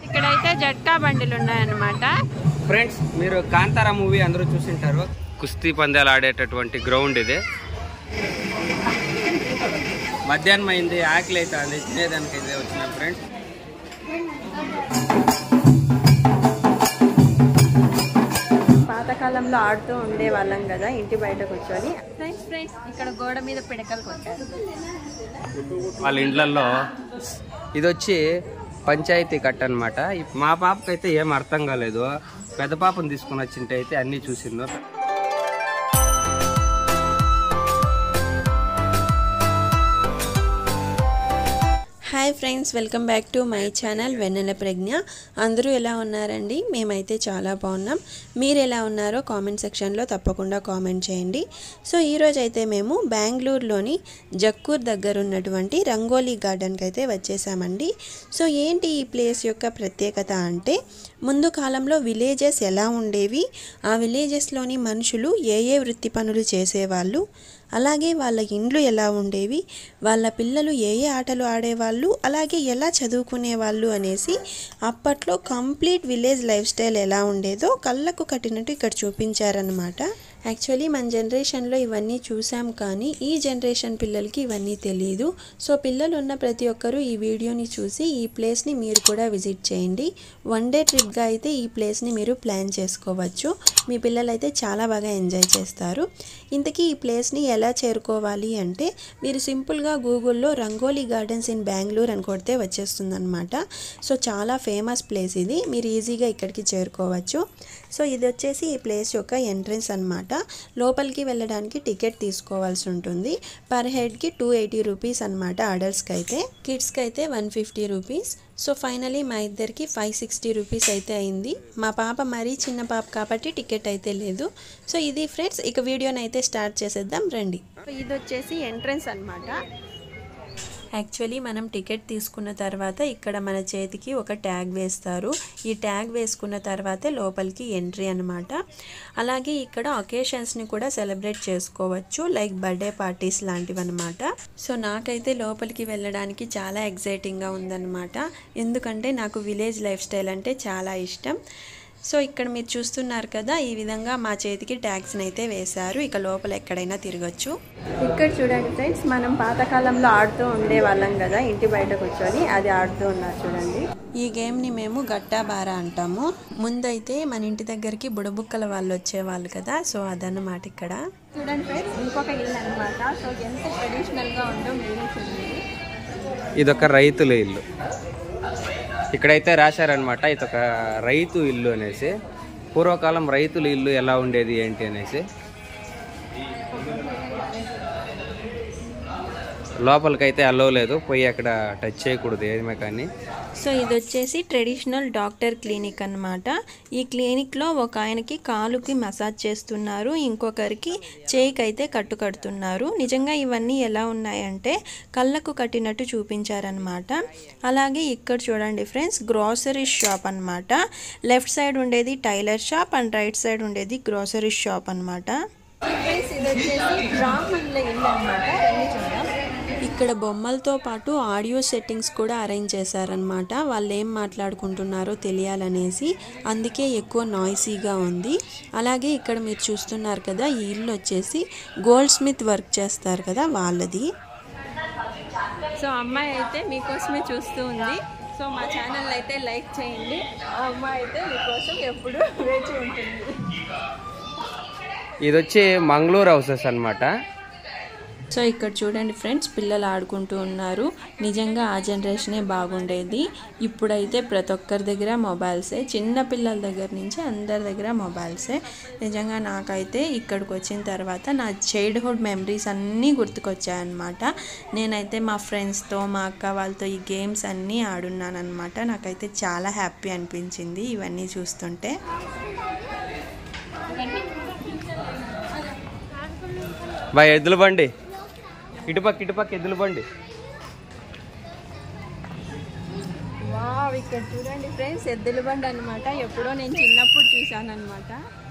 ఇక్కడైతే జట్కా బండిలు ఉన్నాయన్నమాట. ఫ్రెండ్స్, మీరు కాంతారా మూవీ అందరూ చూసింటారు. కుస్తీ పందాలు ఆడేటటువంటి గ్రౌండ్ ఇది. మధ్యాహ్నం అయింది, ఆకలి అవుతుంది, తినేదానికి అయితే వచ్చినాం ఫ్రెండ్స్. పాతకాలంలో ఆడుతూ ఉండే వాళ్ళం కదా ఇంటి బయట కూర్చొని. ఫ్రెండ్స్ ఇక్కడ గోడ మీద పిడకలు కొట్టారు వాళ్ళ ఇండ్లలో. ఇది వచ్చి పంచాయతీ కట్ట అనమాట. మా పాపకైతే ఏం అర్థం కాలేదు. పెద్ద పాపను తీసుకుని వచ్చింటే అయితే అన్నీ చూసిందో. Hi friends, welcome back to my channel Vennela Pragna. అందరూ ఎలా ఉన్నారండి? మేమైతే చాలా బాగున్నాం. మీరు ఎలా ఉన్నారో కామెంట్ సెక్షన్లో తప్పకుండా కామెంట్ చేయండి. సో ఈరోజు అయితే మేము బెంగళూరులోని జక్కూర్ దగ్గర ఉన్నటువంటి రంగోలీ గార్డెన్కి అయితే వచ్చేసామండి. సో ఏంటి ఈ ప్లేస్ యొక్క ప్రత్యేకత అంటే, ముందు కాలంలో విలేజెస్ ఎలా ఉండేవి, ఆ విలేజెస్లోని మనుషులు ఏ వృత్తి పనులు చేసేవాళ్ళు, అలాగే వాళ్ళ ఇండ్లు ఎలా ఉండేవి, వాళ్ళ పిల్లలు ఏ ఆటలు ఆడేవాళ్ళు, అలాగే ఎలా చదువుకునేవాళ్ళు అనేసి అప్పట్లో కంప్లీట్ విలేజ్ లైఫ్ స్టైల్ ఎలా ఉండేదో కళ్ళకు కట్టినట్టు ఇక్కడ చూపించారనమాట. యాక్చువల్లీ మన జనరేషన్లో ఇవన్నీ చూసాం, కానీ ఈ జనరేషన్ పిల్లలకి ఇవన్నీ తెలియదు. సో పిల్లలు ఉన్న ప్రతి ఒక్కరూ ఈ వీడియోని చూసి ఈ ప్లేస్ని మీరు కూడా విజిట్ చేయండి. వన్ డే ట్రిప్గా అయితే ఈ ప్లేస్ని మీరు ప్లాన్ చేసుకోవచ్చు. మీ పిల్లలు అయితే చాలా బాగా ఎంజాయ్ చేస్తారు. ఇంతకీ ఈ ప్లేస్ని ఎలా చేరుకోవాలి అంటే, మీరు సింపుల్గా గూగుల్లో రంగోలీ గార్డెన్స్ ఇన్ బెంగళూరు అని కొడితే వచ్చేస్తుందన్నమాట. సో చాలా ఫేమస్ ప్లేస్ ఇది, మీరు ఈజీగా ఇక్కడికి చేరుకోవచ్చు. సో ఇది వచ్చేసి ఈ ప్లేస్ యొక్క ఎంట్రన్స్ అన్నమాట. లోపలికి వెళ్ళడానికి టికెట్ తీసుకోవాల్సి ఉంటుంది. పర్ హెడ్కి 280 రూపీస్ అనమాట. అడల్ట్స్కి అయితే, కిడ్స్కి అయితే 150 రూపీస్. సో ఫైనలీ మా ఇద్దరికి 560 రూపీస్ అయితే అయింది. మా పాప మరీ చిన్న పాప కాబట్టి టికెట్ అయితే లేదు. సో ఇది ఫ్రెండ్స్, ఇక వీడియోని అయితే స్టార్ట్ చేసేద్దాం రండి. ఇది వచ్చేసి ఎంట్రన్స్ అనమాట. యాక్చువల్లీ మనం టికెట్ తీసుకున్న తర్వాత ఇక్కడ మన చేతికి ఒక ట్యాగ్ వేస్తారు. ఈ ట్యాగ్ వేసుకున్న తర్వాతే లోపలికి ఎంట్రీ అనమాట. అలాగే ఇక్కడ ఒకేషన్స్ని కూడా సెలబ్రేట్ చేసుకోవచ్చు, లైక్ బర్త్డే పార్టీస్ లాంటివి అనమాట. సో నాకైతే లోపలికి వెళ్ళడానికి చాలా ఎగ్జైటింగ్గా ఉందన్నమాట. ఎందుకంటే నాకు విలేజ్ లైఫ్ స్టైల్ అంటే చాలా ఇష్టం. సో ఇక్కడ మీరు చూస్తున్నారు కదా, ఈ విధంగా మా చేతికి ట్యాగ్స్ని అయితే వేశారు. ఇక లోపల ఎక్కడైనా తిరగచ్చు. ఇక్కడ చూడండి ఫ్రెండ్స్, మనం పాతకాలంలో ఆడుతూ ఉండే వాళ్ళం కదా ఇంటి బయట కూర్చొని, అది ఆడుతూ ఉన్నారు చూడండి. ఈ గేమ్ని మేము గట్టా బారా అంటాము. ముందైతే మన ఇంటి దగ్గరికి బుడబుక్కల వాళ్ళు వచ్చేవాళ్ళు కదా, సో అదన్నమాట. ఇక్కడ చూడండి ఫ్రెండ్స్, ఇంకొక ఇల్లు అనమాట. సో ఎంత ట్రెడిషనల్గా ఉందో మీరే చూడండి. ఇదొక రైతుల ఇల్లు. ఇక్కడైతే రాశారనమాట, ఇదొక రైతు ఇల్లు అనేసి. పూర్వకాలం రైతుల ఇల్లు ఎలా ఉండేది ఏంటి అనేసి. లోపలికైతే అలో లేదు, పోయి అక్కడ టచ్ చేయకూడదు ఏమే కానీ. సో ఇది వచ్చేసి ట్రెడిషనల్ డాక్టర్ క్లినిక్ అన్నమాట. ఈ క్లినిక్లో ఒక ఆయనకి కాలుకి మసాజ్ చేస్తున్నారు, ఇంకొకరికి చేయికి అయితే కట్టుకడుతున్నారు. నిజంగా ఇవన్నీ ఎలా ఉన్నాయంటే కళ్ళకు కట్టినట్టు చూపించారనమాట. అలాగే ఇక్కడ చూడండి ఫ్రెండ్స్, గ్రోసరీ షాప్ అనమాట. లెఫ్ట్ సైడ్ ఉండేది tailor shop and right side ఉండేది గ్రోసరీ షాప్ అనమాట. ఇక్కడ బొమ్మలతో పాటు ఆడియో సెట్టింగ్స్ కూడా అరేంజ్ చేశారనమాట. వాళ్ళు ఏం మాట్లాడుకుంటున్నారో తెలియాలనేసి, అందుకే ఎక్కువ నాయిసీగా ఉంది. అలాగే ఇక్కడ మీరు చూస్తున్నారు కదా, ఈ ఇల్లు వచ్చేసి గోల్డ్ స్మిత్ వర్క్ చేస్తారు కదా వాళ్ళది. సో అమ్మాయి అయితే మీకోసమే చూస్తూ ఉంది. సో మా ఛానల్ అయితే లైక్ చేయండి. ఆ అమ్మాయి అయితే మీకోసం ఎప్పుడు వేచి ఉంటుంది. ఇది వచ్చి మంగళూరు హౌసెస్ అనమాట. సో ఇక్కడ చూడండి ఫ్రెండ్స్, పిల్లలు ఆడుకుంటూ ఉన్నారు. నిజంగా ఆ జనరేషనే బాగుండేది. ఇప్పుడైతే ప్రతి ఒక్కరి దగ్గర మొబైల్సే, చిన్న పిల్లల దగ్గర నుంచి అందరి దగ్గర మొబైల్సే. నిజంగా నాకైతే ఇక్కడికి వచ్చిన తర్వాత నా చైల్డ్హుడ్ మెమరీస్ అన్నీ గుర్తుకొచ్చాయన్నమాట. నేనైతే మా ఫ్రెండ్స్తో, మా అక్క వాళ్ళతో ఈ గేమ్స్ అన్నీ ఆడున్నాను అనమాట. నాకైతే చాలా హ్యాపీ అనిపించింది ఇవన్నీ చూస్తుంటే. బాయ్ ఎద్దుల బండి, ఇటుపక్క ఎద్దుల బండి. వావ్, ఇక్కడ చూడండి ఫ్రెండ్స్, ఎద్దుల బండి అనమాట. ఎప్పుడో నేను చిన్నప్పుడు చూసాను అనమాట.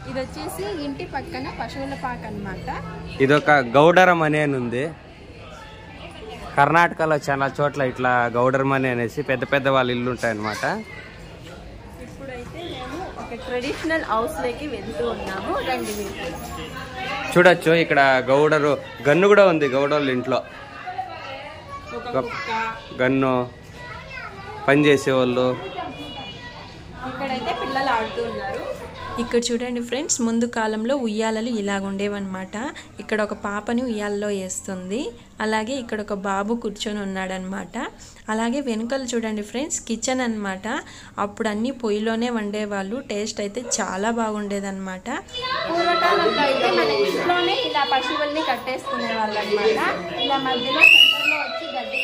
ఇది వచ్చేసి ఇంటి పక్కన పశువుల పాక అనమాట. ఇదొక గౌడరం అనే ఉంది. కర్ణాటకలో చాలా చోట్ల ఇట్లా గౌడర్మని అనేసి పెద్ద పెద్ద వాళ్ళ ఇల్లు ఉంటాయన్నమాట. ఇప్పుడైతే మేము ఒక ట్రెడిషనల్ హౌస్ లోకి వెళ్తూ ఉన్నాము. రండి మీరు చూడొచ్చు. ఇక్కడ గౌడరు గన్ను కూడా ఉంది. గౌడోళ్ళ ఇంట్లో గన్ను పనిచేసేవాళ్ళు. ఇక్కడైతే పిల్లలు ఆడుతూ ఉన్నారు. ఇక్కడ చూడండి ఫ్రెండ్స్, ముందు కాలంలో ఉయ్యాలలు ఇలాగ ఉండేవన్నమాట. ఇక్కడ ఒక పాపని ఉయ్యాలలో వేస్తుంది. అలాగే ఇక్కడ ఒక బాబు కూర్చొని ఉన్నాడనమాట. అలాగే వెనుకలు చూడండి ఫ్రెండ్స్, కిచెన్ అనమాట. అప్పుడు అన్ని పొయ్యిలోనే వండేవాళ్ళు. టేస్ట్ అయితే చాలా బాగుండేదన్నమాట. పూర్వకాలంలో అయితే మన ఇంట్లోనే ఇలా పశువుల్ని కట్టేసుకునే వాళ్ళు అనమాట. ఇలా మధ్యలో సెంటర్లో వచ్చి గడ్డి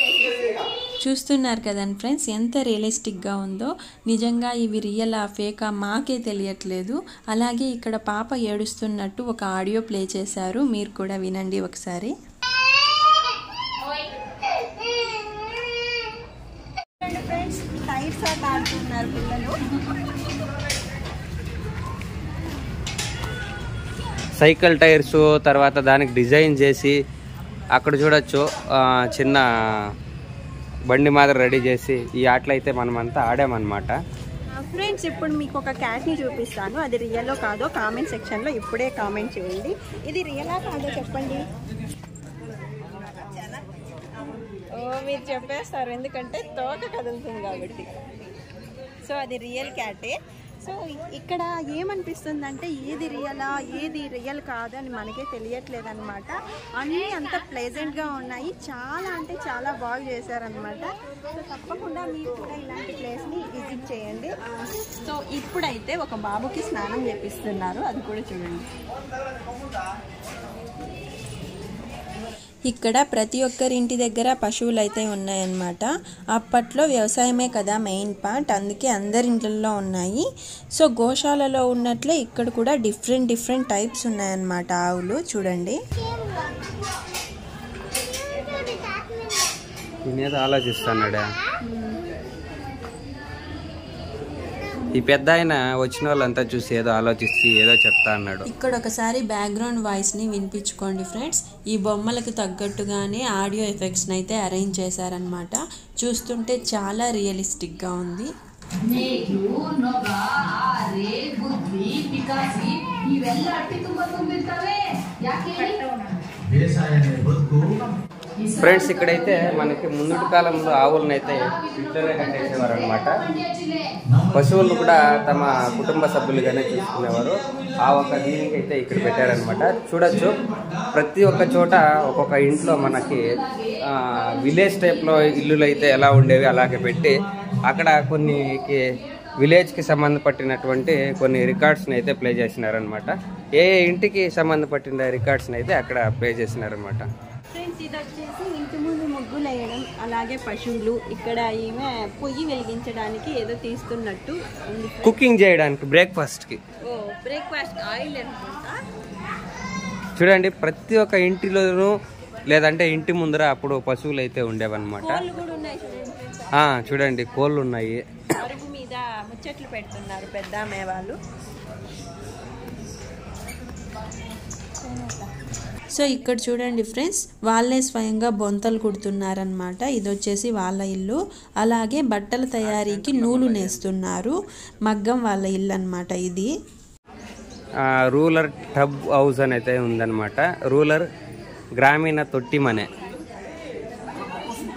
చూస్తున్నారు కదండి ఫ్రెండ్స్, ఎంత రియలిస్టిక్గా ఉందో. నిజంగా ఇవి రియలా ఫేకా మాకే తెలియట్లేదు. అలాగే ఇక్కడ పాప ఏడుస్తున్నట్టు ఒక ఆడియో ప్లే చేశారు. మీరు కూడా వినండి ఒకసారి. సైకిల్ టైర్స్ తర్వాత దానికి డిజైన్ చేసి అక్కడ చూడొచ్చు చిన్న బండి మాదిరి రెడీ చేసి ఈ ఆటలు అయితే మనమంతా ఆడామన్నమాట. ఫ్రెండ్స్, ఇప్పుడు మీకు ఒక క్యాట్ని చూపిస్తాను. అది రియల్లో కాదో కామెంట్ సెక్షన్లో ఇప్పుడే కామెంట్ చేయండి. ఇది రియలా కాదో చెప్పండి. మీరు చెప్పేస్తారు, ఎందుకంటే తోక కదులుతుంది కాబట్టి. సో అది రియల్ క్యాటే. సో ఇక్కడ ఏమనిపిస్తుందంటే ఏది రియలా ఏది రియల్ కాదు అని మనకే తెలియట్లేదు అనమాట. అన్నీ అంత ప్లెజెంట్గా ఉన్నాయి. చాలా అంటే చాలా బాగా చేశారనమాట. సో తప్పకుండా మీరు కూడా ఇలాంటి ప్లేస్ని విజిట్ చేయండి. సో ఇప్పుడైతే ఒక బాబుకి స్నానం చేపిస్తున్నారు, అది కూడా చూడండి. ఇక్కడ ప్రతి ఒక్కరి ఇంటి దగ్గర పశువులు అయితే ఉన్నాయన్నమాట. అప్పట్లో వ్యవసాయమే కదా మెయిన్ పార్ట్, అందుకే అందరి ఇంట్లో ఉన్నాయి. సో గోశాలలో ఉన్నట్లే ఇక్కడ కూడా డిఫరెంట్ టైప్స్ ఉన్నాయన్నమాట ఆవులు. చూడండి. ఆలోచిస్తున్నాడా ఈ పెద్ద ఆయన? వచ్చిన వాళ్ళంతా చూసి ఏదో ఆలోచిస్తే ఏదో చెప్తా అన్నాడు. ఇక్కడ ఒకసారి బ్యాక్గ్రౌండ్ వాయిస్ ని వినిపించుకోండి ఫ్రెండ్స్. ఈ బొమ్మలకు తగ్గట్టుగానే ఆడియో ఎఫెక్ట్స్ ని అయితే అరేంజ్ చేశారనమాట. చూస్తుంటే చాలా రియలిస్టిక్ గా ఉంది. ఫ్రెండ్స్, ఇక్కడైతే మనకి ముందుటి కాలంలో ఆవులను అయితే ఇట్లనే కట్టేసేవారు అనమాట. పశువులను కూడా తమ కుటుంబ సభ్యులుగానే చూసుకునేవారు. ఆ ఒక్క దీనికి అయితే ఇక్కడ పెట్టారనమాట. చూడొచ్చు, ప్రతి ఒక్క చోట ఒక్కొక్క ఇంట్లో మనకి విలేజ్ టైప్లో ఇల్లులు అయితే ఎలా ఉండేవి అలాగే పెట్టి అక్కడ కొన్ని విలేజ్కి సంబంధపట్టినటువంటి కొన్ని రికార్డ్స్ని అయితే ప్లే చేసినారనమాట. ఏ ఇంటికి సంబంధపట్టిన రికార్డ్స్ని అయితే అక్కడ ప్లే చేసినారనమాట. ఫ్రెండ్స్, ఇది వచ్చేసి ఇంటి ముందు ముగ్గులు వేయడం, అలాగే పశువులు. ఇక్కడ ఈమె పొయ్యి వెలిగించడానికి ఏదో తీస్తున్నట్టు ఉంది. కుకింగ్ చేయడానికి బ్రేక్ఫాస్ట్కి. బ్రేక్ఫాస్ట్ ఆయిల్ అనుకుంటా. చూడండి, ప్రతి ఒక్క ఇంటిలోనూ లేదంటే ఇంటి ముందర అప్పుడు పశువులు అయితే ఉండేవన్నమాట. చూడండి, కోళ్ళు ఉన్నాయి. అరుగు మీద ముచ్చట్లు పెడుతున్నారు పెద్ద వాళ్ళు. సో ఇక్కడ చూడండి ఫ్రెండ్స్, వాళ్ళే స్వయంగా బొంతలు కుడుతున్నారనమాట. ఇది వచ్చేసి వాళ్ళ ఇల్లు. అలాగే బట్టల తయారీకి నూలు నేస్తున్నారు. మగ్గం వాళ్ళ ఇల్లు అనమాట ఇది. రూరల్ టబ్ హౌస్ అని అయితే ఉందన్నమాట. రూరల్ గ్రామీణ తొట్టి మనే.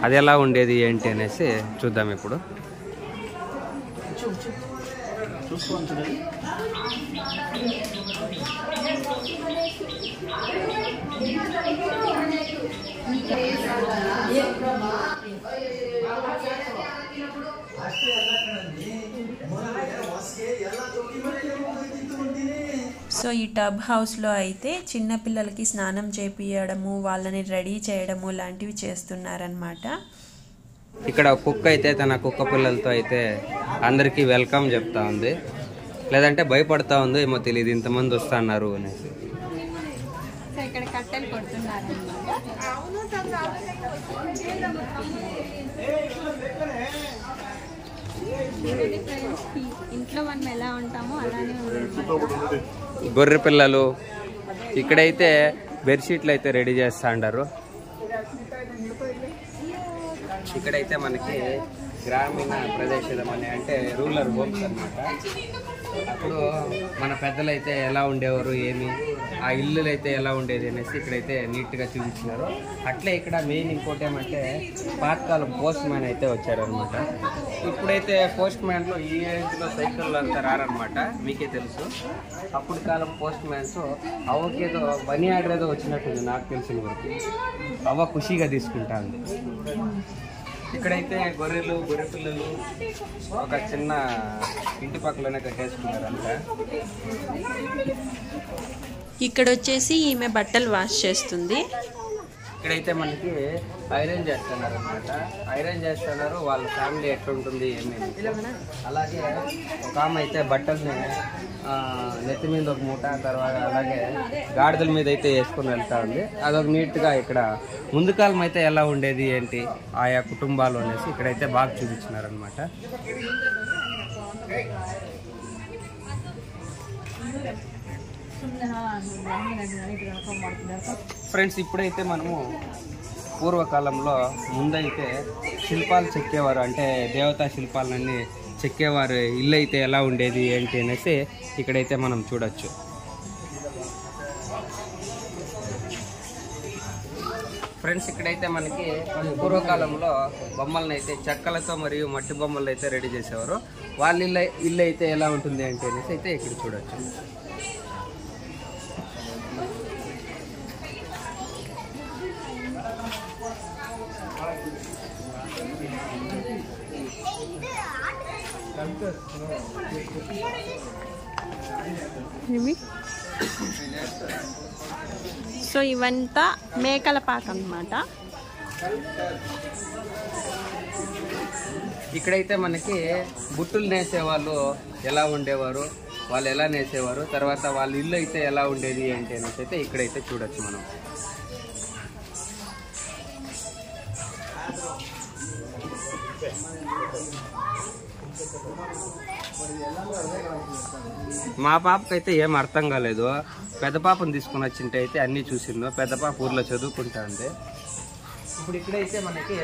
అది ఎలా ఉండేది ఏంటి అనేసి చూద్దాం ఇప్పుడు. సో ఈ టబ్ హౌస్లో అయితే చిన్నపిల్లలకి స్నానం చేపియడము, వాళ్ళని రెడీ చేయడము లాంటివి చేస్తున్నారనమాట. ఇక్కడ కుక్క అయితే తన కుక్క పిల్లలతో అయితే అందరికీ వెల్కమ్ చెప్తా ఉంది, లేదంటే భయపడతా ఉంది ఏమో తెలియదు, ఇంతమంది వస్తున్నారు అనేసి. సో ఇక్కడ కట్టెలు కొడుతున్నారు. ఇంట్లో మనం ఎలా ఉంటామో అలానే ఉంది. గొర్రె పిల్లలు ఇక్కడైతే బెడ్షీట్లు అయితే రెడీ చేస్తా ఉంటారు. ఇక్కడైతే మనకి గ్రామీణ ప్రదేశం అంటే రూరల్ హోమ్స్ అన్నమాట. అప్పుడు మన పెద్దలు అయితే ఎలా ఉండేవారు, ఏమి ఆ ఇల్లులు అయితే ఎలా ఉండేది అనేసి ఇక్కడైతే నీట్గా చూపించినారు. అట్లే ఇక్కడ మెయిన్ ఇంకోటి ఏమంటే పాతకాలం పోస్ట్ మ్యాన్ అయితే వచ్చారనమాట. ఇప్పుడైతే పోస్ట్ మ్యాన్లో ఈ ఏజ్లో సైకిళ్ళు అంతా రారనమాట, మీకే తెలుసు. అప్పుడు కాలం పోస్ట్ మ్యాన్స్ అవ్వకేదో మనీ ఆర్డర్ ఏదో వచ్చినట్టుంది నాకు తెలిసిన వరకు. అవ్వ ఖుషిగా తీసుకుంటా ఉంది. ఇక్కడైతే గొర్రెలు, గొర్రె పిల్లలు ఒక చిన్న ఇంటి పక్కలోనే కట్టేసుకున్నారు అంతా. ఇక్కడ వచ్చేసి ఈమె బట్టలు వాష్ చేస్తుంది. ఇక్కడైతే మనకి ఐరన్ చేస్తున్నారు అనమాట. ఐరన్ చేస్తున్నారు, వాళ్ళ ఫ్యామిలీ ఎట్లుంటుంది ఏమేమి. అలాగే ఒక ఆమె అయితే బట్టల్ని నెత్తి మీద ఒక మూట, తర్వాత అలాగే గాడిదల మీద అయితే వేసుకొని వెళ్తా ఉంది. అదొక నీట్గా ఇక్కడ ముందు కాలం అయితే ఎలా ఉండేది ఏంటి ఆయా కుటుంబాలు అనేసి ఇక్కడైతే బాగా చూపించినారు అనమాట. ఫ్రెండ్స్, ఇప్పుడైతే మనము పూర్వకాలంలో ముందైతే శిల్పాలు చెక్కేవారు, అంటే దేవతా శిల్పాలన్నీ చెక్కేవారు ఇల్లు అయితే ఎలా ఉండేది ఏంటి అనేసి ఇక్కడైతే మనం చూడొచ్చు. ఫ్రెండ్స్, ఇక్కడైతే మనకి పూర్వకాలంలో బొమ్మలను అయితే చెక్కలతో మరియు మట్టి బొమ్మలు అయితే రెడీ చేసేవారు. వాళ్ళ ఇల్లు అయితే ఎలా ఉంటుంది అంటే అనేసి అయితే ఇక్కడ చూడొచ్చు. సో ఇవంతా మేకల పాక అన్నమాట. ఇక్కడైతే మనకి బుట్టులు నేసేవాళ్ళు ఎలా ఉండేవారు, వాళ్ళు ఎలా నేసేవారు, తర్వాత వాళ్ళ ఇల్లు అయితే ఎలా ఉండేది ఏంటి అనేసి అయితే ఇక్కడైతే చూడొచ్చు మనం. మా పాపకైతే ఏం అర్థం కాలేదు. పెద్ద పాపను తీసుకుని వచ్చింటే అయితే అన్నీ చూసిందో. పెద్ద పాప ఊర్లో చదువుకుంటా ఉంది. ఇప్పుడు ఇక్కడైతే మనకి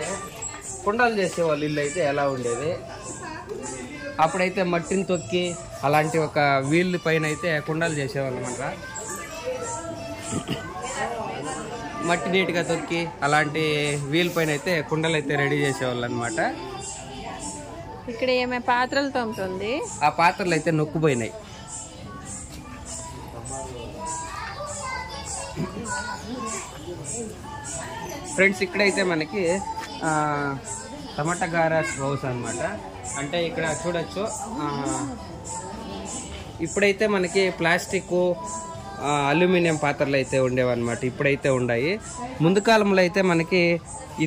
కుండలు చేసేవాళ్ళు ఇల్లు అయితే ఎలా ఉండేది. అప్పుడైతే మట్టిని తొక్కి అలాంటి ఒక వీల్ పైన అయితే కుండలు చేసేవాళ్ళు అనమాట. మట్టి నీట్గా తొక్కి అలాంటి వీల్ పైన అయితే కుండలు అయితే రెడీ చేసేవాళ్ళు అనమాట. ఇక్కడ ఏమే పాత్రలు తోముతుంది. ఆ పాత్రలు అయితే నొక్కుపోయినాయి. ఫ్రెండ్స్, ఇక్కడైతే మనకి టమాటా గారాస్ హౌస్ అనమాట. అంటే ఇక్కడ చూడొచ్చు. ఇప్పుడైతే మనకి ప్లాస్టిక్, అల్యూమినియం పాత్రలు అయితే ఉండేవన్నమాట. ఇప్పుడైతే ఉన్నాయి. ముందు కాలంలో అయితే మనకి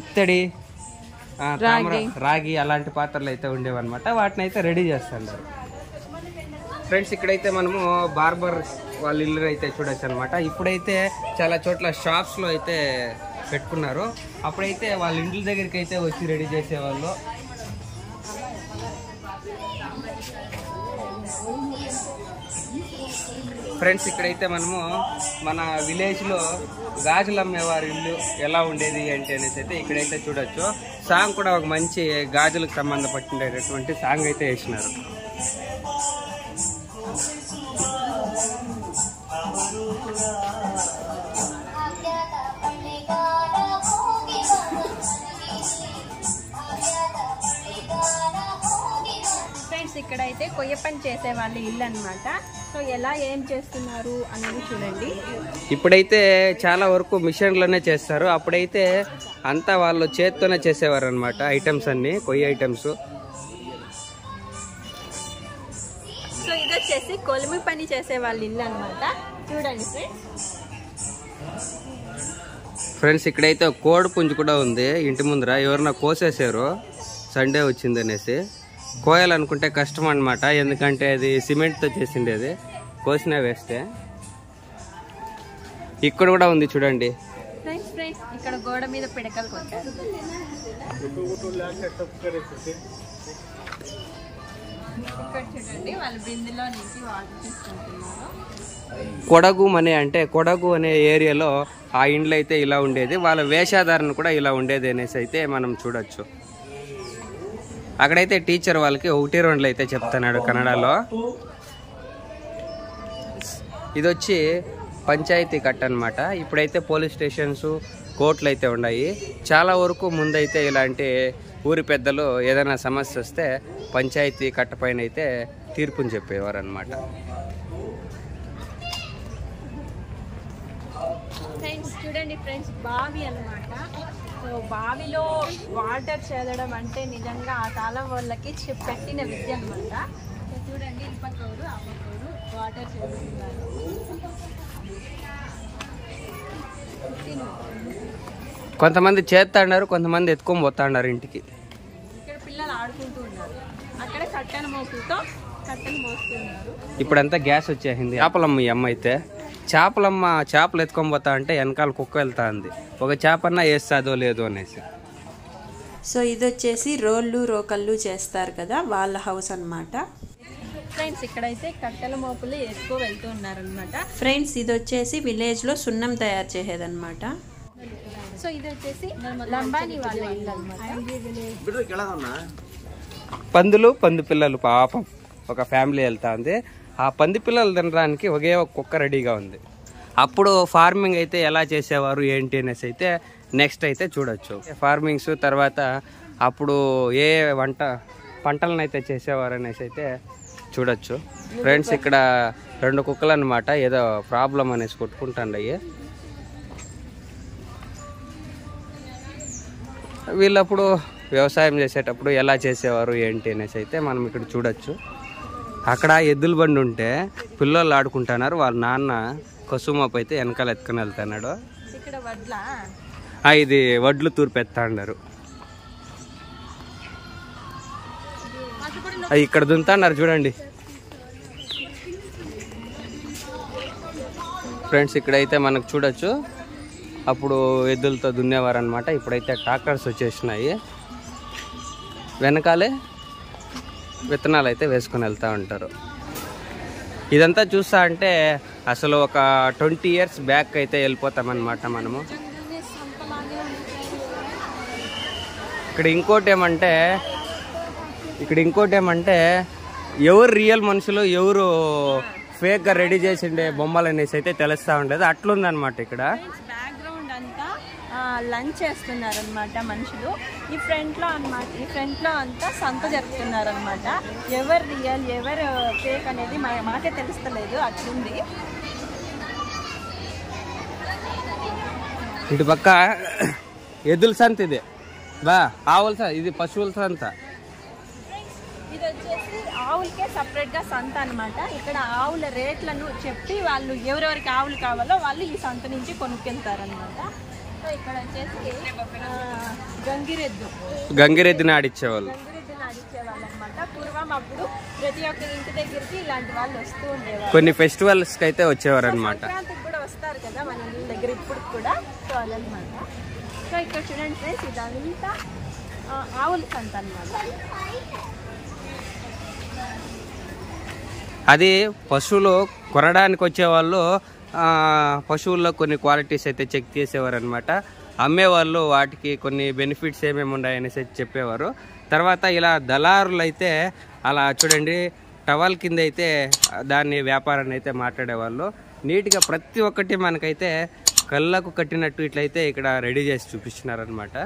ఇత్తడి, రాగి అలాంటి పాత్రలు అయితే ఉండేవన్నమాట. వాటిని అయితే రెడీ చేస్తున్నారు. ఫ్రెండ్స్, ఇక్కడైతే మనము బార్బర్ వాళ్ళ ఇల్లు అయితే చూడొచ్చు అనమాట. ఇప్పుడైతే చాలా చోట్ల షాప్స్లో అయితే పెట్టుకున్నారు. అప్పుడైతే వాళ్ళ ఇండ్ల దగ్గరికి అయితే వచ్చి రెడీ చేసేవాళ్ళు. ఫ్రెండ్స్, ఇక్కడైతే మనము మన విలేజ్లో గాజులు అమ్మేవారి ఇల్లు ఎలా ఉండేది ఏంటి అనేసి అయితే ఇక్కడైతే చూడొచ్చు. సాంగ్ కూడా ఒక మంచి గాజులకు సంబంధపడినటువంటి సాంగ్ అయితే వేసినారు. ఫ్రెండ్స్, ఇక్కడైతే కొయ్య పని చేసే వాళ్ళ ఇల్లు అనమాట. సో ఎలా ఏం చేస్తున్నారు అనేది చూడండి. ఇప్పుడైతే చాలా వరకు మిషన్లోనే చేస్తారు. అప్పుడైతే అంతా వాళ్ళు చేత్తోనే చేసేవారు అనమాట. ఐటమ్స్ అన్ని కొయ్య ఐటమ్స్. సో ఇది వచ్చేసి కొలిమి పని చేసే వాళ్ళ ఇల్లు అనమాట. చూడండి ఫ్రెండ్స్, ఇక్కడైతే కోడి పుంజు కూడా ఉంది ఇంటి ముందర. ఎవరన్నా కోసేసారు సండే వచ్చింది అనేసి. కోయాలనుకుంటే కష్టం అనమాట, ఎందుకంటే అది సిమెంట్తో చేసిండేది. కోసినా వేస్తే. ఇక్కడ కూడా ఉంది చూడండి. ఫ్రెండ్స్, ఇక్కడ గోడ మీద పిడకలు కొట్టారు. ఇక్కడ చూడండి, వాళ్ళు బిందెలో నుంచి వాటర్ తీసుకుంటున్నారు. కొడగు అంటే కొడగు అనే ఏరియాలో ఆ ఇండ్లు అయితే ఇలా ఉండేది. వాళ్ళ వేషాధారణ కూడా ఇలా ఉండేది అనేసి అయితే మనం చూడొచ్చు. అక్కడైతే టీచర్ వాళ్ళకి 1-2 అయితే చెప్తున్నాడు కన్నడలో. ఇది వచ్చి పంచాయతీ కట్ట అనమాట. ఇప్పుడైతే పోలీస్ స్టేషన్స్, కోర్టులు అయితే ఉన్నాయి. చాలా వరకు ముందైతే ఇలాంటి ఊరి పెద్దలు ఏదైనా సమస్య వస్తే పంచాయతీ కట్ట పైన అయితే తీర్పుని చెప్పేవారు అనమాట. ఫ్రెండ్స్ చూడండి ఫ్రెండ్స్, బావి అన్నమాట. సో బావిలో వాటర్ చదవడం అంటే నిజంగా ఆ కాలం వాళ్ళకి పెట్టిన విద్య అనమాట. సో చూడండి, ఇప్పకోరు అమ్మకోరు వాటర్ చదువుతున్నారు. కొంతమంది చేస్తాడారు, కొంతమంది ఎత్తుకొని పోతాడారు ఇంటికి. ఇక్కడ పిల్లలు ఆడుకుంటూ ఉన్నారు. అక్కడే కట్టెన మోపులతో కట్టెను మోస్తున్నారు. ఇప్పుడంతా గ్యాస్ వచ్చేసింది. చేపలమ్మ ఈ అమ్మ అయితే చేపలమ్మ చేపలు ఎత్తుకొని పోతా అంటే వెనకాల కుక్క వెళ్తా ఉంది. ఒక చేపన్నా వేస్తాదో లేదో అనేసి. సో ఇది వచ్చేసి రోళ్ళు రోకళ్ళు చేస్తారు కదా, వాళ్ళ హౌస్ అన్నమాట. ఫ్రెండ్స్ ఇక్కడైతే కట్టెల మోపులు ఎక్కువ వెళ్తూ ఉన్నారనమాట. ఫ్రెండ్స్ ఇది వచ్చేసి విలేజ్లో సున్నం తయారు చేసేదన్నమాట. సో ఇది వచ్చేసి లంబాని వాళ్ళ ఇల్లు అనమాట. పందులు, పంది పిల్లలు పాపం ఒక ఫ్యామిలీ వెళ్తా ఉంది. ఆ పంది పిల్లలు తినడానికి ఒకే ఒక కుక్క రెడీగా ఉంది. అప్పుడు ఫార్మింగ్ అయితే ఎలా చేసేవారు ఏంటి అనేసి అయితే నెక్స్ట్ అయితే చూడొచ్చు. ఫార్మింగ్స్ తర్వాత అప్పుడు ఏ పంటలను అయితే చేసేవారు అనేసి అయితే చూడొచ్చు. ఫ్రెండ్స్ ఇక్కడ 2 కుక్కలు అనమాట, ఏదో ప్రాబ్లం అనేసి కొట్టుకుంటాండయ్యి. వీళ్ళప్పుడు వ్యవసాయం చేసేటప్పుడు ఎలా చేసేవారు ఏంటి అనేసి అయితే మనం ఇక్కడ చూడొచ్చు. అక్కడ ఎద్దుల బండి ఉంటే పిల్లలు ఆడుకుంటున్నారు. వాళ్ళ నాన్న కసుమపు అయితే వెనకాల ఎత్తుకొని వెళ్తున్నాడు. ఇక్కడ ఇది వడ్లు తూర్పెత్తాడారు. ఇక్కడ దున్నుతున్నారు చూడండి ఫ్రెండ్స్. ఇక్కడైతే మనకు చూడొచ్చు అప్పుడు ఎద్దులతో దున్నేవారు అనమాట. ఇప్పుడైతే ట్రాక్టర్స్ వచ్చేసినాయి. వెనకాలే విత్తనాలు అయితే వేసుకొని వెళ్తూ ఉంటారు. ఇదంతా చూస్తా అంటే అసలు ఒక 20 years బ్యాక్ అయితే వెళ్ళిపోతామన్నమాట మనము. ఇక్కడ ఇంకోటి ఏమంటే ఎవరు రియల్ మనుషులు, ఎవరు ఫేక్గా రెడీ చేసిండే బొమ్మలు అనేసి అయితే తెలుస్తూ ఉండేది. అట్లుందనమాట ఇక్కడ. బ్యాక్గ్రౌండ్ అంతా లంచ్ చేస్తున్నారు అనమాట మనుషులు. ఈ ఫ్రంట్ లో అంతా సంత జరుపుతున్నారు అనమాట. ఎవరు రియల్ ఎవరు ఫేక్ అనేది మాకే తెలుస్తలేదు, అట్లుంది. ఇటు పక్క ఎద్దుల సంత, ఇది ఆవుల సంత, ఇది పశువుల సంత. ఇది వచ్చేసి ఆవులకే సపరేట్ గా సంత అనమాట. ఇక్కడ ఆవుల రేట్లను చెప్పి వాళ్ళు ఎవరెవరికి ఆవులు కావాలో వాళ్ళు ఈ సంత నుంచి కొనుక్కెళ్తారనమాట. సో ఇక్కడ వచ్చేసి గంగిరెద్దుని ఆడిచ్చేవాళ్ళు అనమాట. పూర్వం అప్పుడు ప్రతి ఒక్క ఇంటి దగ్గరికి ఇలాంటి వాళ్ళు వస్తూ ఉండేవారు. కొన్ని ఫెస్టివల్స్ కి అయితే వచ్చేవారు అనమాట. సంక్రాంతికి కూడా వస్తారు కదా మన ఇళ్ళ దగ్గర ఇప్పుడు కూడా. సో అదనమాట. సో ఇక్కడ చూడండి ఫ్రెండ్స్, ఇదంతా ఆవుల సంత అనమాట. అది పశువులు కొనడానికి వచ్చేవాళ్ళు పశువుల్లో కొన్ని క్వాలిటీస్ అయితే చెక్ చేసేవారు అనమాట. అమ్మేవాళ్ళు వాటికి కొన్ని బెనిఫిట్స్ ఏమేమి ఉన్నాయనేసి చెప్పేవారు. తర్వాత ఇలా దళారులు అయితే అలా చూడండి టవల్ కింద అయితే దాన్ని వ్యాపారాన్ని అయితే మాట్లాడేవాళ్ళు. నీట్గా ప్రతి ఒక్కటి మనకైతే కళ్ళకు కట్టినట్టు ఇట్లయితే ఇక్కడ రెడీ చేసి చూపిస్తున్నారనమాట.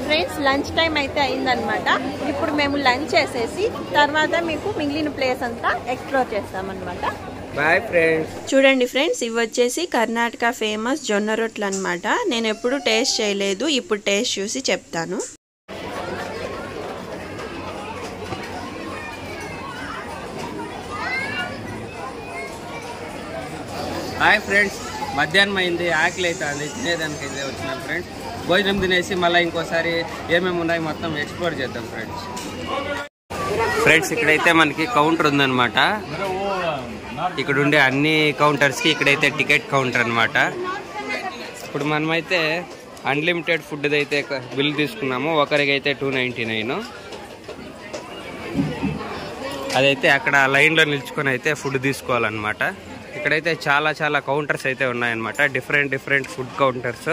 ఫ్రెండ్స్ లంచ్ టైం అయితే అయిందనమాట. ఇప్పుడు మేము లంచ్ చేసేసి తర్వాత మీకు మిగిలిన ప్లేస్ అంతా ఎక్స్ప్లోర్ చేస్తామన్నమాట. Bye friends. చూడండి ఫ్రెండ్స్, ఇవి వచ్చేసి కర్ణాటక ఫేమస్ జొన్న రొట్టెలు అనమాట. నేను ఎప్పుడు టేస్ట్ చేయలేదు, ఇప్పుడు టేస్ట్ చూసి చెప్తాను. హాయ్ ఫ్రెండ్స్, మధ్యాహ్నం అయింది, ఆకలి అవుతుంది, తినేదానికి అయితే వచ్చినాం ఫ్రెండ్స్. భోజనం తినేసి మళ్ళీ ఇంకోసారి ఏమేమి ఉన్నాయి మొత్తం ఎక్స్ప్లోర్ చేద్దాం ఫ్రెండ్స్. ఫ్రెండ్స్ ఇక్కడైతే మనకి కౌంటర్ ఉందన్నమాట. ఇక్కడ ఉండే అన్ని కౌంటర్స్కి ఇక్కడైతే టికెట్ కౌంటర్ అనమాట. ఇప్పుడు మనమైతే అన్లిమిటెడ్ ఫుడ్ అయితే బిల్ తీసుకున్నాము. ఒకరికైతే 299. అదైతే అక్కడ లైన్లో నిల్చుకొని అయితే ఫుడ్ తీసుకోవాలన్నమాట. ఇక్కడైతే చాలా కౌంటర్స్ అయితే ఉన్నాయన్నమాట, డిఫరెంట్ ఫుడ్ కౌంటర్స్.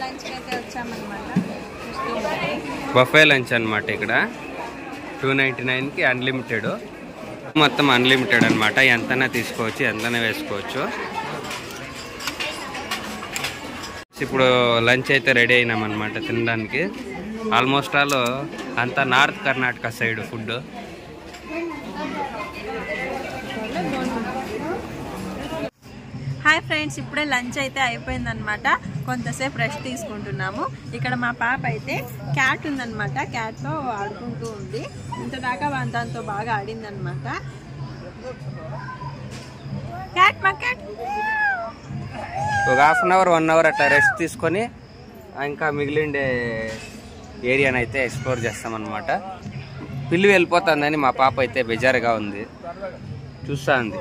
లంచ్కి అయితే వచ్చామన్నమాట. బఫే లంచ్ అనమాట. ఇక్కడ 299కి అన్లిమిటెడ్, మొత్తం అన్లిమిటెడ్ అనమాట. ఎంతైనా తీసుకోవచ్చు, ఎంతైనా వేసుకోవచ్చు. ఇప్పుడు లంచ్ అయితే రెడీ అయినామన్నమాట తినడానికి. ఆల్మోస్ట్ ఆల్ అంతా north Karnataka side food. Hi friends, ఇప్పుడే లంచ్ అయితే అయిపోయిందనమాట. కొంతసేపు రెస్ట్ తీసుకుంటున్నాము. ఇక్కడ మా పాప అయితే క్యాట్ ఉందనమాట, క్యాట్తో ఆడుకుంటూ ఉంది. ఇంతదాకా దాంతో బాగా ఆడిందనమాట. క్యాట్ మా క్యాట్. ఒక హాఫ్ అన్ అవర్ 1 అవర్ అట్లా రెస్ట్ తీసుకొని ఇంకా మిగిలిండే ఏరియాని అయితే ఎక్స్ప్లోర్ చేస్తామన్నమాట. పిల్లి వెళ్ళిపోతుందని మా పాప అయితే బెజారుగా ఉంది, చూస్తా ఉంది.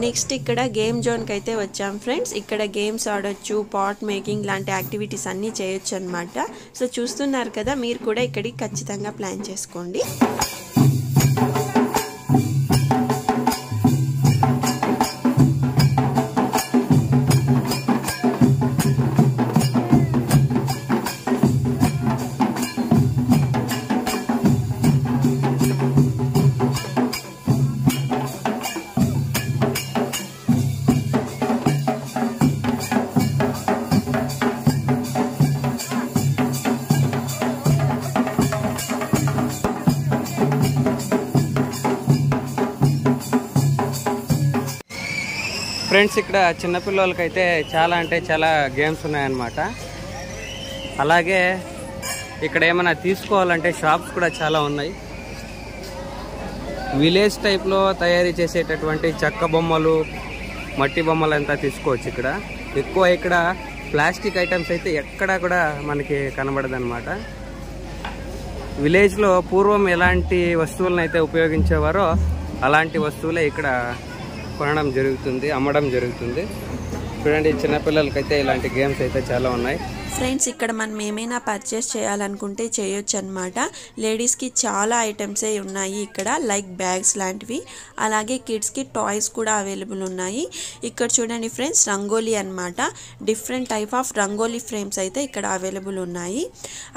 నెక్స్ట్ ఇక్కడ గేమ్ జోన్కి అయితే వచ్చాం ఫ్రెండ్స్. ఇక్కడ గేమ్స్ ఆడొచ్చు, పాట్ మేకింగ్ లాంటి యాక్టివిటీస్ అన్నీ చేయొచ్చు అనమాట. సో చూస్తున్నారు కదా, మీరు కూడా ఇక్కడికి ఖచ్చితంగా ప్లాన్ చేసుకోండి. ఫ్రెండ్స్, ఇక్కడ చిన్నపిల్లలకైతే చాలా అంటే చాలా గేమ్స్ ఉన్నాయన్నమాట. అలాగే ఇక్కడ ఏమైనా తీసుకోవాలంటే షాప్స్ కూడా చాలా ఉన్నాయి. విలేజ్ టైప్లో తయారీ చేసేటటువంటి చెక్క బొమ్మలు, మట్టి బొమ్మలు అంతా తీసుకోవచ్చు. ఇక్కడ ఎక్కువ ఇక్కడ ప్లాస్టిక్ ఐటమ్స్ అయితే ఎక్కడా కూడా మనకి కనబడదన్నమాట. విలేజ్లో పూర్వం ఎలాంటి వస్తువులను అయితే ఉపయోగించేవారో అలాంటి వస్తువులే ఇక్కడ కొనడం జరుగుతుంది, అమ్మడం జరుగుతుంది. చూడండి, చిన్నపిల్లలకైతే ఇలాంటి గేమ్స్ అయితే చాలా ఉన్నాయి. ఫ్రెండ్స్, ఇక్కడ మనం ఏమైనా పర్చేస్ చేయాలనుకుంటే చేయొచ్చు అనమాట. లేడీస్కి చాలా ఐటమ్సే ఉన్నాయి ఇక్కడ, లైక్ బ్యాగ్స్ లాంటివి. అలాగే కిడ్స్కి టాయ్స్ కూడా అవైలబుల్ ఉన్నాయి. ఇక్కడ చూడండి ఫ్రెండ్స్, రంగోలీ అనమాట. Different type of rangoli frames అయితే ఇక్కడ అవైలబుల్ ఉన్నాయి.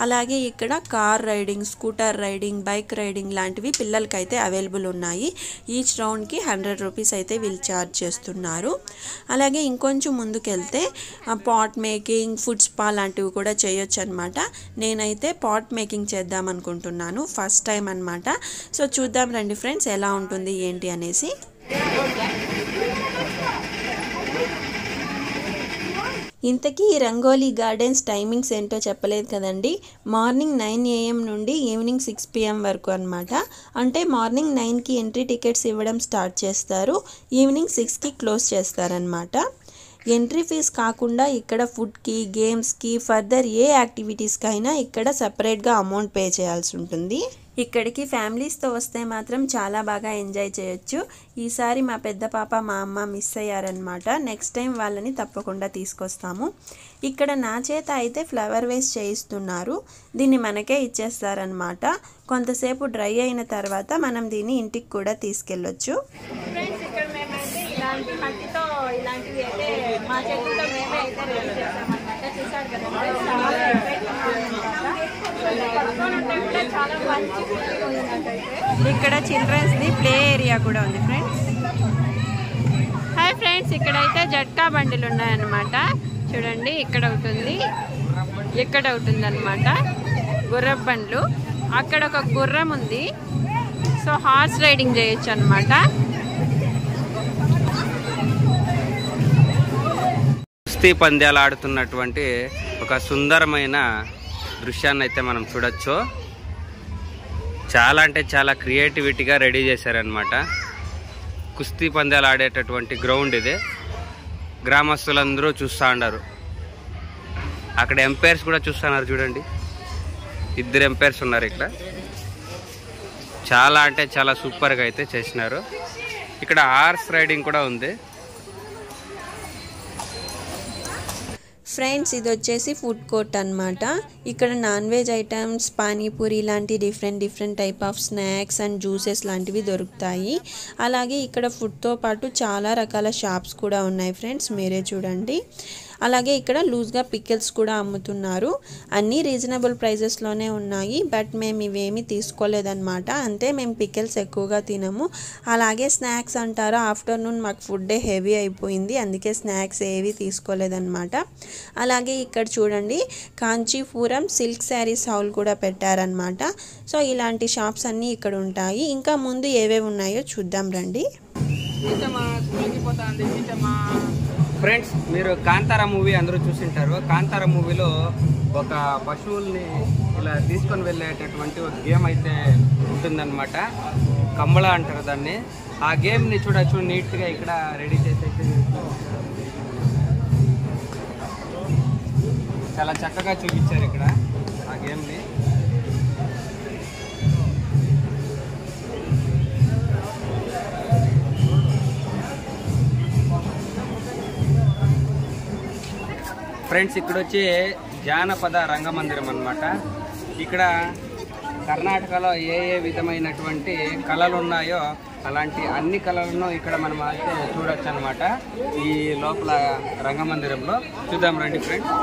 అలాగే ఇక్కడ car riding, scooter riding, bike riding లాంటివి పిల్లలకైతే అవైలబుల్ ఉన్నాయి. ఈచ్ రౌండ్కి 100 రూపీస్ అయితే వీళ్ళు ఛార్జ్ చేస్తున్నారు. అలాగే ఇంకొంచెం ముందుకెళ్తే పాట్ మేకింగ్, ఫుడ్ స్పా లాంటివి కూడా చేయొచ్చు అనమాట. నేనైతే పాట్ మేకింగ్ చేద్దాం అనుకుంటున్నాను, ఫస్ట్ టైం అనమాట. సో చూద్దాం రండి ఫ్రెండ్స్, ఎలా ఉంటుంది ఏంటి అనేసి. ఇంతకీ ఈ రంగోలీ గార్డెన్స్ టైమింగ్స్ ఏంటో చెప్పలేదు కదండి. మార్నింగ్ 9 AM నుండి ఈవినింగ్ 6 PM వరకు అనమాట. అంటే మార్నింగ్ 9కి ఎంట్రీ టికెట్స్ ఇవ్వడం స్టార్ట్ చేస్తారు, ఈవినింగ్ 6కి క్లోజ్ చేస్తారనమాట. ఎంట్రీ ఫీజ్ కాకుండా ఇక్కడ ఫుడ్కి, గేమ్స్కి, ఫర్దర్ ఏ యాక్టివిటీస్కైనా ఇక్కడ సపరేట్గా అమౌంట్ పే చేయాల్సి ఉంటుంది. ఇక్కడికి ఫ్యామిలీస్తో వస్తే మాత్రం చాలా బాగా ఎంజాయ్ చేయొచ్చు. ఈసారి మా పెద్ద పాప, మా అమ్మ మిస్ అయ్యారనమాట. నెక్స్ట్ టైం వాళ్ళని తప్పకుండా తీసుకొస్తాము. ఇక్కడ నా చేత అయితే ఫ్లవర్ వేస్ట్ చేయిస్తున్నారు. దీన్ని మనకే ఇచ్చేస్తారనమాట. కొంతసేపు డ్రై అయిన తర్వాత మనం దీన్ని ఇంటికి కూడా తీసుకెళ్ళొచ్చు. ఫ్రెండ్స్, ఇక్కడ మేమైతే ఇలాంటి మట్టితో ఇలాంటివి అయితే మా చేతుల్లో మేమే అయితే రెడీ చేసామన్నమాట. చూసారు కదా, చాలా చాలా మంచి ఫీలింగ్ ఉంది నాకైతే. ఇక్కడ చిల్డ్రన్స్ది ప్లే ఏరియా కూడా ఉంది ఫ్రెండ్స్. హాయ్ ఫ్రెండ్స్, ఇక్కడైతే జట్కా బండిలు ఉన్నాయన్నమాట. చూడండి, ఇక్కడ అవుతుంది, ఇక్కడ అవుతుంది అనమాట గుర్రపు బండ్లు. అక్కడ ఒక గుర్రం ఉంది, సో హార్స్ రైడింగ్ చేయొచ్చు అనమాట. కుస్తీ పందాలు ఆడుతున్నటువంటి ఒక సుందరమైన దృశ్యాన్ని అయితే మనం చూడొచ్చు. చాలా అంటే చాలా క్రియేటివిటీగా రెడీ చేశారనమాట. కుస్తీ పందాలు ఆడేటటువంటి గ్రౌండ్ ఇది. గ్రామస్తులందరూ చూస్తూ ఉన్నారు. అక్కడ ఎంపైర్స్ కూడా చూస్తున్నారు. చూడండి, 2 ఎంపైర్స్ ఉన్నారు ఇక్కడ. చాలా అంటే చాలా సూపర్గా అయితే చేసినారు. ఇక్కడ హార్స్ రైడింగ్ కూడా ఉంది. ఫ్రెండ్స్, ఇది వచ్చేసి ఫుడ్ కోర్ట్ అనమాట. ఇక్కడ నాన్ వెజ్ ఐటమ్స్, పానీపూరి లాంటి different type of snacks and juices లాంటివి దొరుకుతాయి. అలాగే ఇక్కడ ఫుడ్తో పాటు చాలా రకాల షాప్స్ కూడా ఉన్నాయి ఫ్రెండ్స్, మీరే చూడండి. అలాగే ఇక్కడ లూజ్గా పికిల్స్ కూడా అమ్ముతున్నారు. అన్నీ రీజనబుల్ ప్రైజెస్లోనే ఉన్నాయి. బట్ మేము ఇవేమీ తీసుకోలేదన్నమాట. అంతే, మేము పికిల్స్ ఎక్కువగా తినము. అలాగే స్నాక్స్ అంటారా, ఆఫ్టర్నూన్ మాకు ఫుడ్ హెవీ అయిపోయింది, అందుకే స్నాక్స్ ఏవి తీసుకోలేదన్నమాట. అలాగే ఇక్కడ చూడండి కాంచీపురం సిల్క్ శారీస్ హౌల్ కూడా పెట్టారనమాట. సో ఇలాంటి షాప్స్ అన్నీ ఇక్కడ ఉంటాయి. ఇంకా ముందు ఏవేవి ఉన్నాయో చూద్దాం రండి. ఫ్రెండ్స్, మీరు కాంతారా మూవీ అందరూ చూసింటారు. కాంతారా మూవీలో ఒక పశువుల్ని ఇలా తీసుకొని వెళ్ళేటటువంటి ఒక గేమ్ అయితే ఉంటుందన్నమాట. కంబళ అంటారు దాన్ని. ఆ గేమ్ని చూడొచ్చు, నీట్గా ఇక్కడ రెడీ చేసి చాలా చక్కగా చూపించారు ఇక్కడ ఆ గేమ్ని. ఫ్రెండ్స్, ఇక్కడ వచ్చి జానపద రంగమందిరం అన్నమాట. ఇక్కడ కర్ణాటకలో ఏ విధమైనటువంటి కళలు ఉన్నాయో అలాంటి అన్ని కళలను ఇక్కడ మనం అయితే చూడొచ్చు అనమాట. ఈ లోపల రంగమందిరంలో చూద్దాం రండి ఫ్రెండ్స్.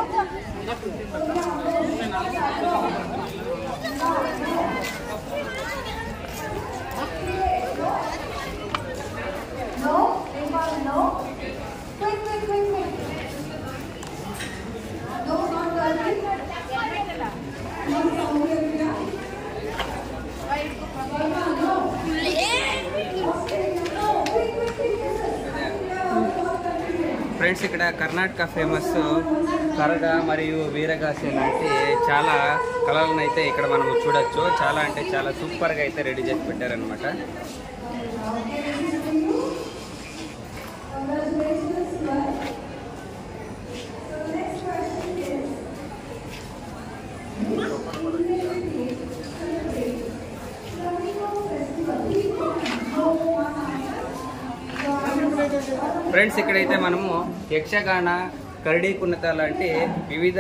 ఫ్రెండ్స్, ఇక్కడ కర్ణాటక ఫేమస్ కరగ మరియు వీరగాసె లాంటి చాలా కళలను అయితే ఇక్కడ మనం చూడొచ్చు. చాలా అంటే చాలా సూపర్గా అయితే రెడీ చేసి పెట్టారనమాట. ఫ్రెండ్స్, ఇక్కడైతే మనము యక్షగాన, కరడీ కున్నత లాంటి వివిధ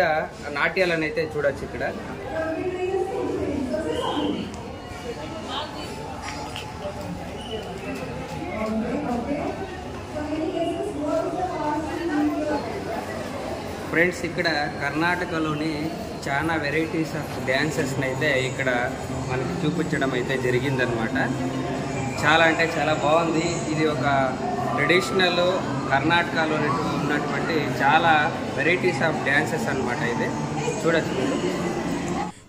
నాట్యాలను అయితే చూడొచ్చు ఇక్కడ. ఫ్రెండ్స్, ఇక్కడ కర్ణాటకలోని చాలా వెరైటీస్ ఆఫ్ డ్యాన్సెస్ని అయితే ఇక్కడ మనకి చూపించడం అయితే జరిగిందనమాట. చాలా అంటే చాలా బాగుంది. ఇది ఒక ట్రెడిషనల్ కర్ణాటకలో ఉన్నటువంటి చాలా వెరైటీస్ ఆఫ్ డ్యాన్సెస్ అనమాట. ఇది చూడొచ్చు.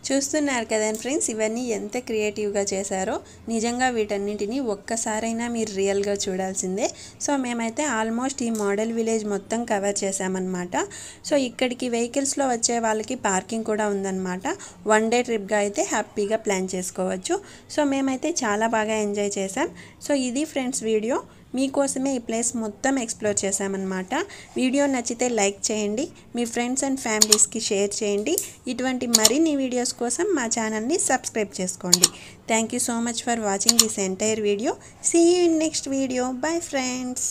చూస్తున్నారు కదా ఫ్రెండ్స్, ఇవన్నీ ఎంత క్రియేటివ్గా చేశారో. నిజంగా వీటన్నింటినీ ఒక్కసారైనా మీరు రియల్గా చూడాల్సిందే. సో మేమైతే ఆల్మోస్ట్ ఈ మోడల్ విలేజ్ మొత్తం కవర్ చేసామన్నమాట. సో ఇక్కడికి వెహికల్స్లో వచ్చే వాళ్ళకి పార్కింగ్ కూడా ఉందన్నమాట. 1 డే ట్రిప్గా అయితే హ్యాపీగా ప్లాన్ చేసుకోవచ్చు. సో మేమైతే చాలా బాగా ఎంజాయ్ చేసాం. సో ఇది ఫ్రెండ్స్ వీడియో. మీకోసమే ఈ ప్లేస్ మొత్తం ఎక్స్ప్లోర్ చేశామన్నమాట. వీడియో నచ్చితే లైక్ చేయండి, మీ ఫ్రెండ్స్ అండ్ ఫ్యామిలీస్కి షేర్ చేయండి. ఇటువంటి మరిన్ని వీడియోస్ కోసం మా ఛానల్ని సబ్స్క్రైబ్ చేసుకోండి. Thank you so much for watching this entire video. See you in next video. Bye friends.